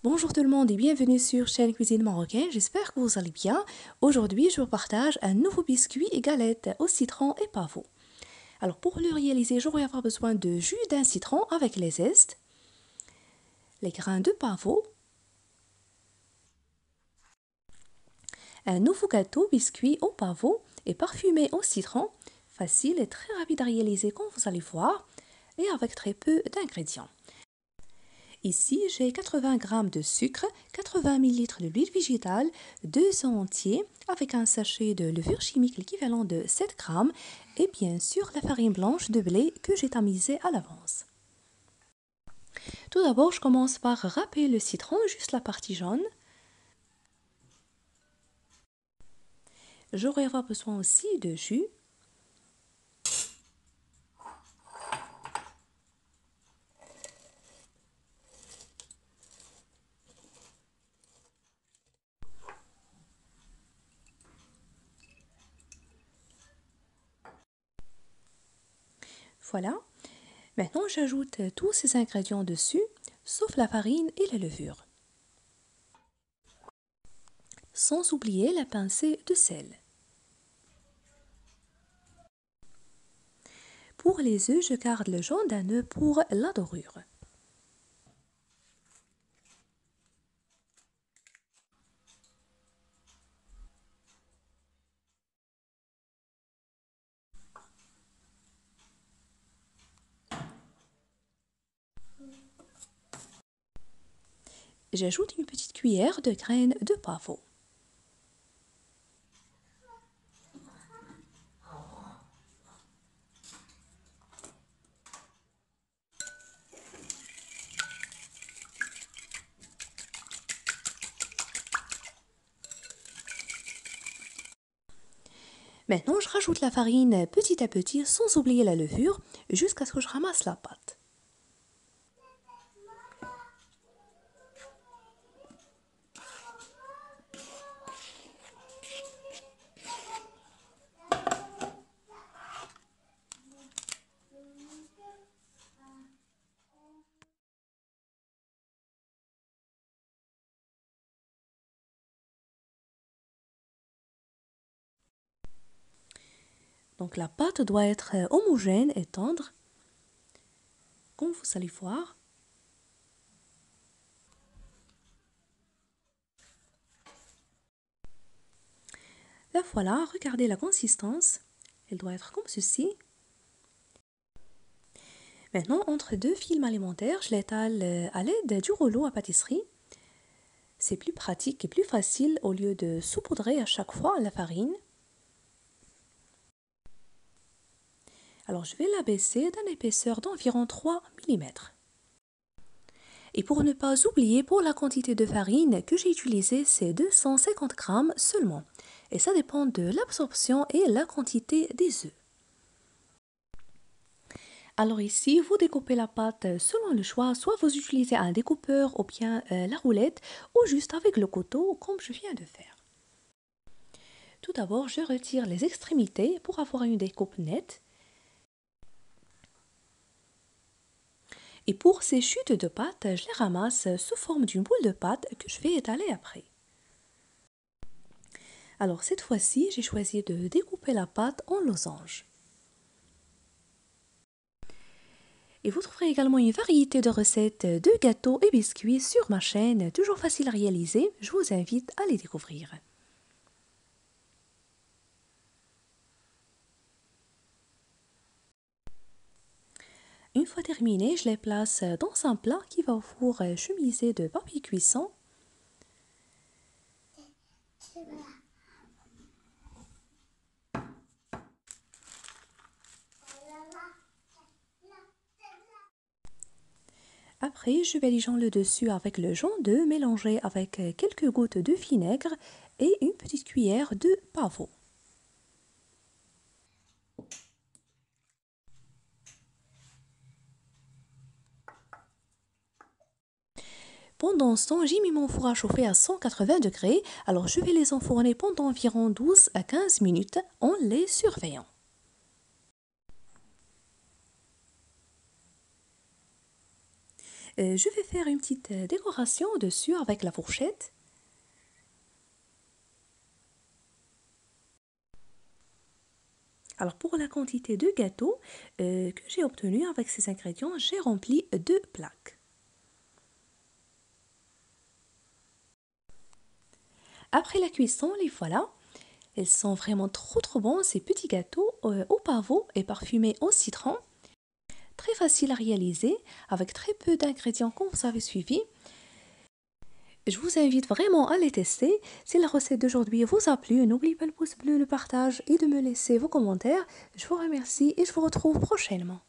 Bonjour tout le monde et bienvenue sur chaîne Cuisine Marocaine, j'espère que vous allez bien. Aujourd'hui, je vous partage un nouveau biscuit et galette au citron et pavot. Alors pour le réaliser, j'aurai avoir besoin de jus d'un citron avec les zestes, les grains de pavot, un nouveau gâteau biscuit au pavot et parfumé au citron, facile et très rapide à réaliser comme vous allez voir et avec très peu d'ingrédients. Ici, j'ai 80 g de sucre, 80 ml d'huile végétale, 2 œufs entiers avec un sachet de levure chimique l'équivalent de 7 g et bien sûr la farine blanche de blé que j'ai tamisée à l'avance. Tout d'abord, je commence par râper le citron, juste la partie jaune. J'aurai besoin aussi de jus. Voilà. Maintenant, j'ajoute tous ces ingrédients dessus, sauf la farine et la levure. Sans oublier la pincée de sel. Pour les œufs, je garde le jaune d'un œuf pour la dorure. J'ajoute une petite cuillère de graines de pavot. Maintenant, je rajoute la farine petit à petit sans oublier la levure jusqu'à ce que je ramasse la pâte. Donc la pâte doit être homogène et tendre, comme vous allez voir. La voilà, regardez la consistance. Elle doit être comme ceci. Maintenant, entre deux films alimentaires, je l'étale à l'aide du rouleau à pâtisserie. C'est plus pratique et plus facile au lieu de saupoudrer à chaque fois la farine. Alors je vais l'abaisser d'une épaisseur d'environ 3 mm. Et pour ne pas oublier, pour la quantité de farine que j'ai utilisée, c'est 250 g seulement. Et ça dépend de l'absorption et la quantité des œufs. Alors ici, vous découpez la pâte selon le choix, soit vous utilisez un découpeur ou bien la roulette, ou juste avec le couteau comme je viens de faire. Tout d'abord, je retire les extrémités pour avoir une découpe nette. Et pour ces chutes de pâte, je les ramasse sous forme d'une boule de pâte que je vais étaler après. Alors cette fois-ci, j'ai choisi de découper la pâte en losanges. Et vous trouverez également une variété de recettes de gâteaux et biscuits sur ma chaîne, toujours facile à réaliser. Je vous invite à les découvrir. Une fois terminé, je les place dans un plat qui va au four chemisé de papier cuisson. Après, je badigeonne le dessus avec le jaune d'œuf mélangé avec quelques gouttes de vinaigre et une petite cuillère de pavot. Pendant ce temps, j'ai mis mon four à chauffer à 180 degrés, alors je vais les enfourner pendant environ 12 à 15 minutes en les surveillant. Je vais faire une petite décoration dessus avec la fourchette. Alors pour la quantité de gâteau que j'ai obtenu avec ces ingrédients, j'ai rempli 2 plaques. Après la cuisson, les voilà. Ils sont vraiment trop bons ces petits gâteaux au pavot et parfumés au citron. Très facile à réaliser avec très peu d'ingrédients comme vous avez suivi. Je vous invite vraiment à les tester. Si la recette d'aujourd'hui vous a plu, n'oubliez pas le pouce bleu, le partage et de me laisser vos commentaires. Je vous remercie et je vous retrouve prochainement.